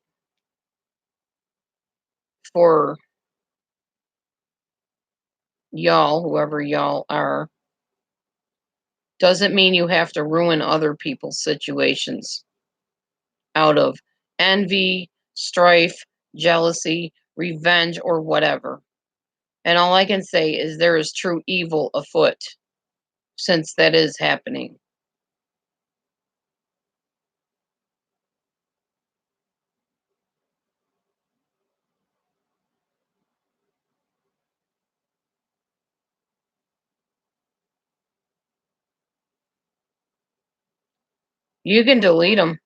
for y'all, whoever y'all are, doesn't mean you have to ruin other people's situations out of envy, strife, jealousy, revenge, or whatever. And all I can say is there is true evil afoot since that is happening. You can delete them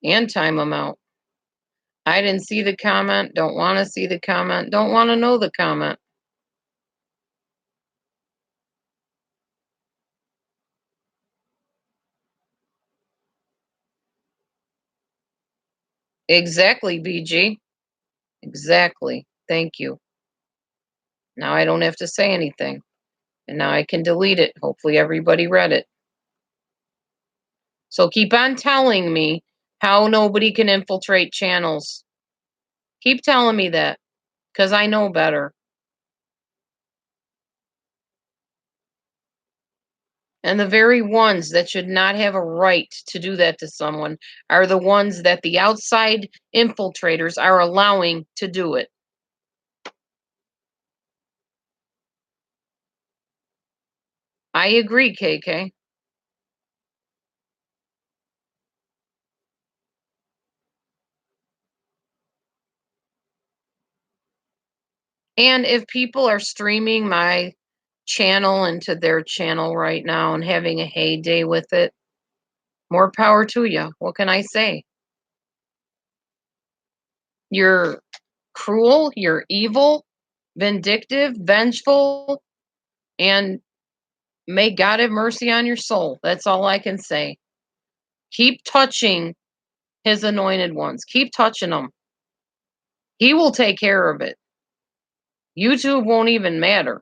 and time them out. I didn't see the comment, don't want to see the comment, don't want to know the comment. Exactly, BG. Exactly. Thank you. Now I don't have to say anything. And now I can delete it. Hopefully everybody read it. So keep on telling me how nobody can infiltrate channels. Keep telling me that because I know better. And the very ones that should not have a right to do that to someone are the ones that the outside infiltrators are allowing to do it. I agree, KK. And if people are streaming my channel into their channel right now and having a heyday with it, more power to you. What can I say? You're cruel, you're evil, vindictive, vengeful, and may God have mercy on your soul. That's all I can say. Keep touching his anointed ones. Keep touching them. He will take care of it. YouTube won't even matter.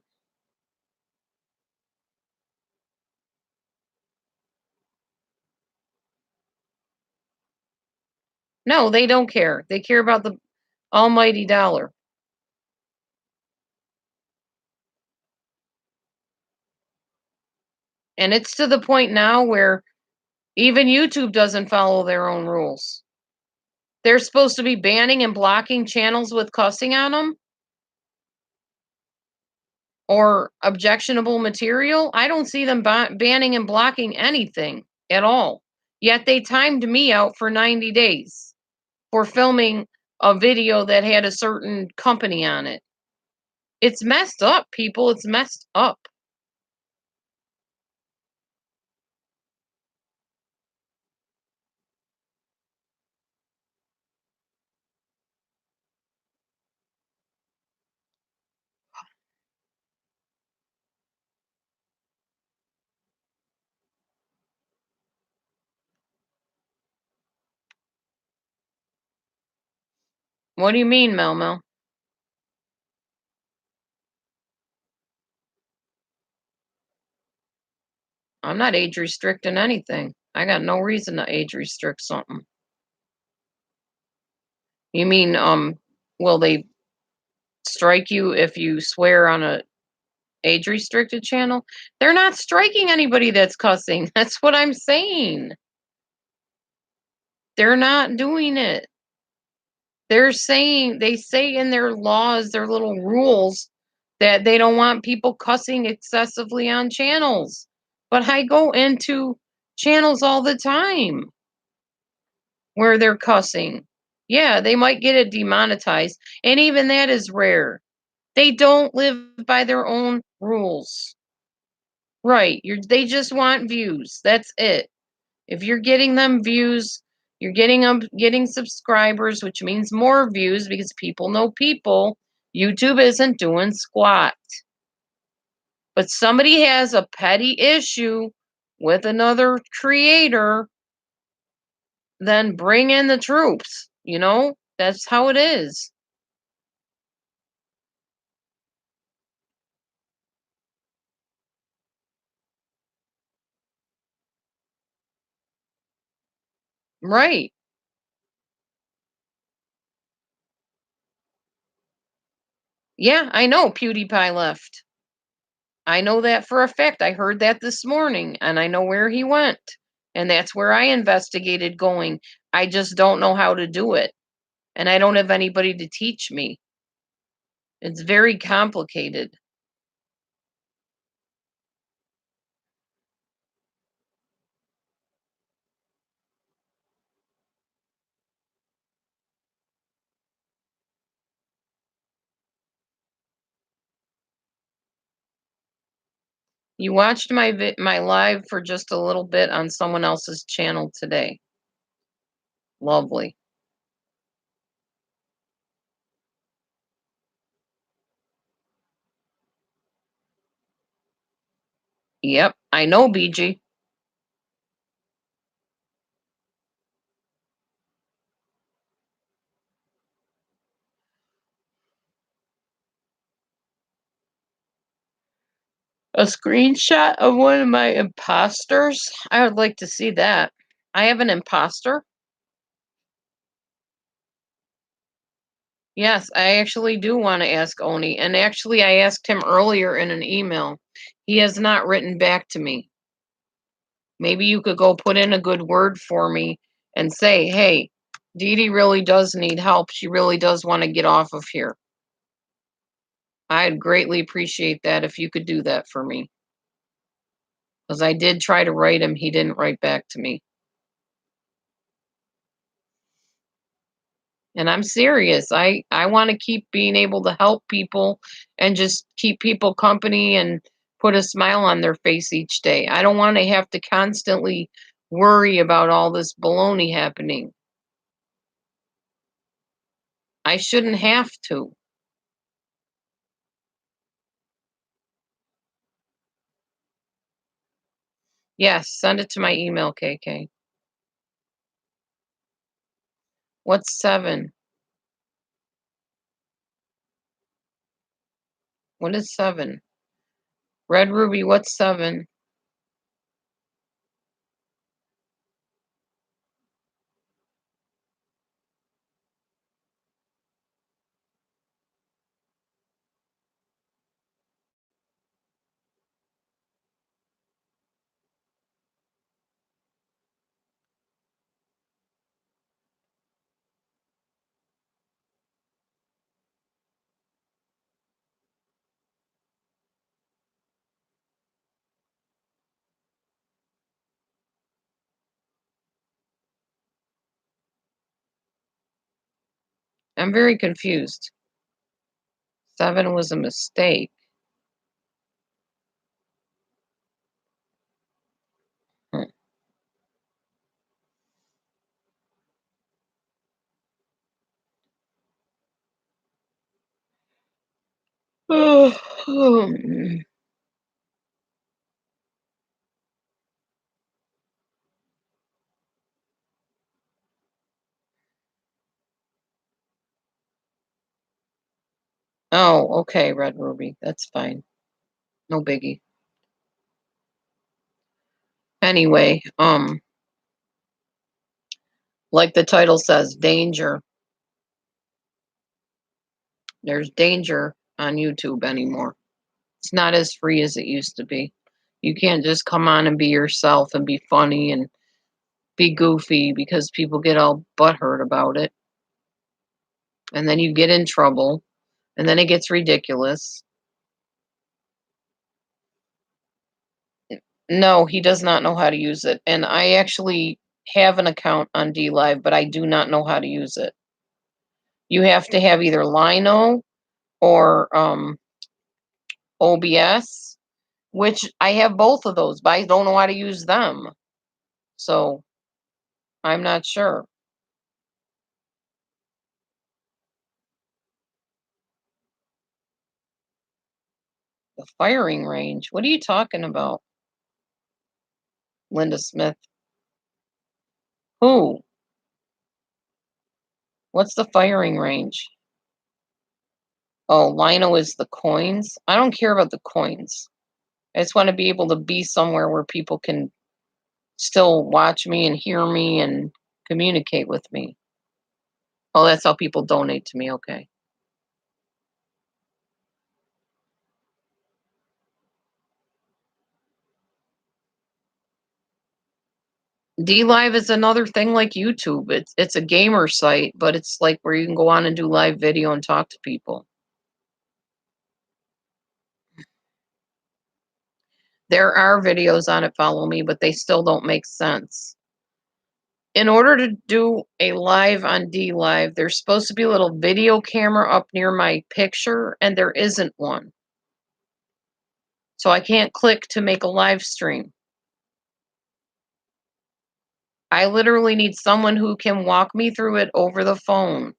No, they don't care. They care about the almighty dollar. And it's to the point now where even YouTube doesn't follow their own rules. They're supposed to be banning and blocking channels with cussing on them or objectionable material. I don't see them banning and blocking anything at all. Yet they timed me out for 90 days for filming a video that had a certain company on it. It's messed up, people. It's messed up. What do you mean, Mel Mel? I'm not age restricting anything. I got no reason to age restrict something. You mean, will they strike you if you swear on a age restricted channel? They're not striking anybody that's cussing. That's what I'm saying. They're not doing it. They're saying, they say in their laws, their little rules, that they don't want people cussing excessively on channels. But I go into channels all the time where they're cussing. Yeah, they might get it demonetized, and even that is rare. They don't live by their own rules. Right, they just want views, that's it. If you're getting them views, you're getting subscribers, which means more views because people know people. YouTube isn't doing squat. But somebody has a petty issue with another creator, then bring in the troops, you know? That's how it is. Right. Yeah, I know PewDiePie left. I know that for a fact. I heard that this morning and I know where he went. And that's where I investigated going. I just don't know how to do it. And I don't have anybody to teach me. It's very complicated. You watched my live for just a little bit on someone else's channel today. Lovely. Yep, I know BG. A screenshot of one of my imposters? I would like to see that. I have an imposter? Yes, I actually do want to ask Oni. And actually, I asked him earlier in an email. He has not written back to me. Maybe you could go put in a good word for me and say, hey, Dee Dee really does need help. She really does want to get off of here. I'd greatly appreciate that if you could do that for me. Because I did try to write him, he didn't write back to me. And I'm serious. I want to keep being able to help people and just keep people company and put a smile on their face each day. I don't want to have to constantly worry about all this baloney happening. I shouldn't have to. Yes, send it to my email, KK. What's 7? What is 7? Red Ruby, what's 7? I'm very confused. 7 was a mistake. Hmm. Oh, okay, Red Ruby. That's fine. No biggie. Anyway, like the title says, danger. There's danger on YouTube anymore. It's not as free as it used to be. You can't just come on and be yourself and be funny and be goofy because people get all butthurt about it. And then you get in trouble. And then it gets ridiculous. No, he does not know how to use it, and I actually have an account on DLive, but I do not know how to use it. You have to have either Lino or, OBS, which I have both of those, but I don't know how to use them. So, I'm not sure. The firing range? What are you talking about, Linda Smith? Who? What's the firing range? Oh, Lino is the coins? I don't care about the coins. I just wanna be able to be somewhere where people can still watch me and hear me and communicate with me. Oh, that's how people donate to me, okay. DLive is another thing like YouTube. It's a gamer site, but it's like where you can go on and do live video and talk to people. There are videos on it, follow me, but they still don't make sense. In order to do a live on DLive, there's supposed to be a little video camera up near my picture, and there isn't one. So I can't click to make a live stream. I literally need someone who can walk me through it over the phone.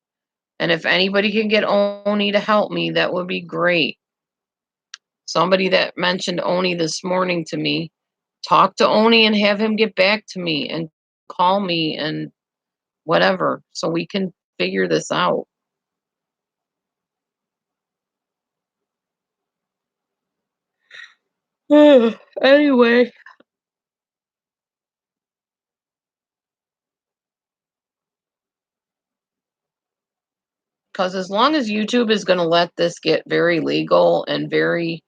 And if anybody can get Oni to help me, that would be great. Somebody that mentioned Oni this morning to me, talk to Oni and have him get back to me and call me and whatever so we can figure this out. Anyway, because as long as YouTube is going to let this get very legal and very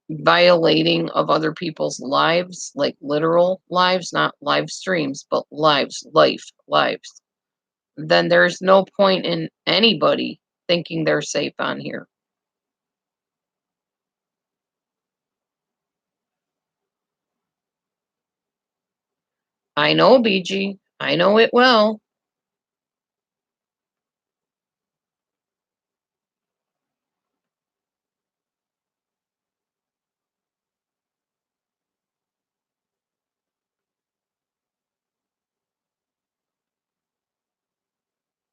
violating of other people's lives, like literal lives, not live streams, but lives, then there's no point in anybody thinking they're safe on here. I know, BG. I know it well.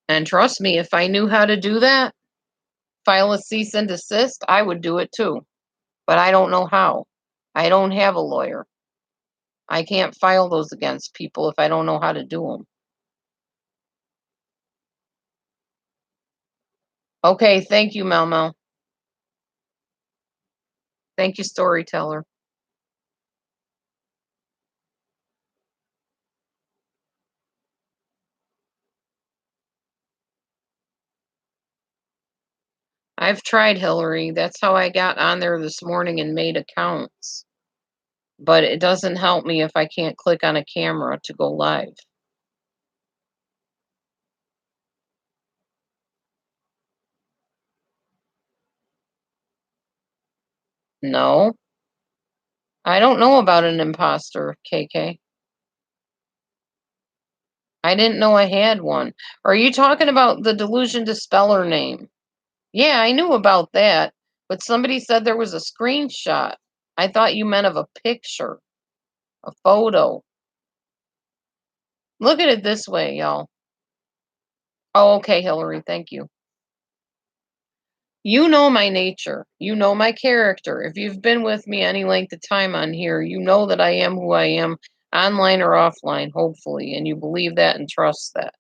And trust me, if I knew how to do that, file a cease and desist, I would do it too. But I don't know how. I don't have a lawyer. I can't file those against people if I don't know how to do them. Okay, thank you, Mel Mel. Thank you, storyteller. I've tried Hillary. That's how I got on there this morning and made accounts. But it doesn't help me if I can't click on a camera to go live. No, I don't know about an imposter, KK. I didn't know I had one. Are you talking about the delusion dispeller name? Yeah, I knew about that, but somebody said there was a screenshot. I thought you meant of a picture, a photo. Look at it this way, y'all. Oh, okay, Hillary, thank you. You know my nature. You know my character. If you've been with me any length of time on here, you know that I am who I am, online or offline, hopefully, and you believe that and trust that.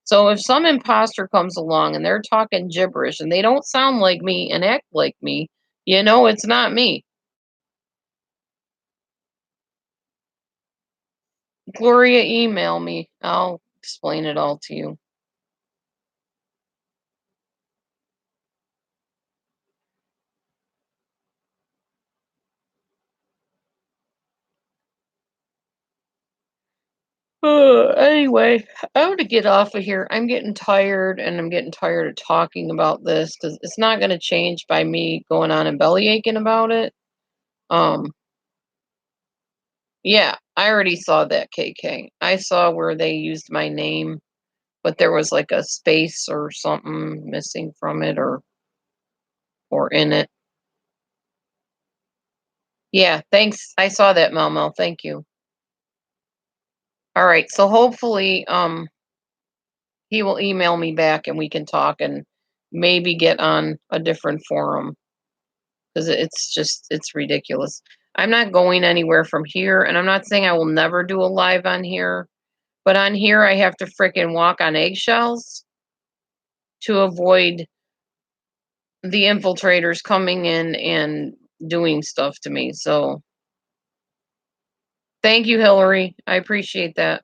So if some imposter comes along and they're talking gibberish and they don't sound like me and act like me, you know it's not me. Gloria, email me. I'll explain it all to you. Anyway, I'm gonna get off of here. I'm getting tired and I'm getting tired of talking about this because it's not gonna change by me going on and belly aching about it. Um, Yeah, I already saw that, KK. I saw where they used my name, but there was like a space or something missing from it or in it. Yeah, thanks. I saw that, Mel. Thank you. All right, so hopefully he will email me back and we can talk and maybe get on a different forum because it's ridiculous. I'm not going anywhere from here, and I'm not saying I will never do a live on here, but on here I have to freaking walk on eggshells to avoid the infiltrators coming in and doing stuff to me. So thank you, Hillary. I appreciate that.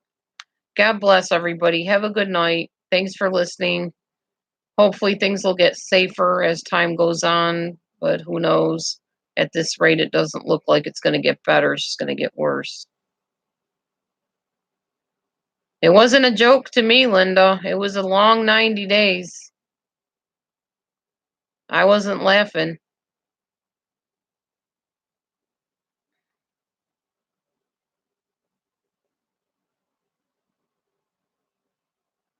God bless everybody. Have a good night. Thanks for listening. Hopefully things will get safer as time goes on, but who knows? At this rate, it doesn't look like it's going to get better. It's just going to get worse. It wasn't a joke to me, Linda. It was a long 90 days. I wasn't laughing.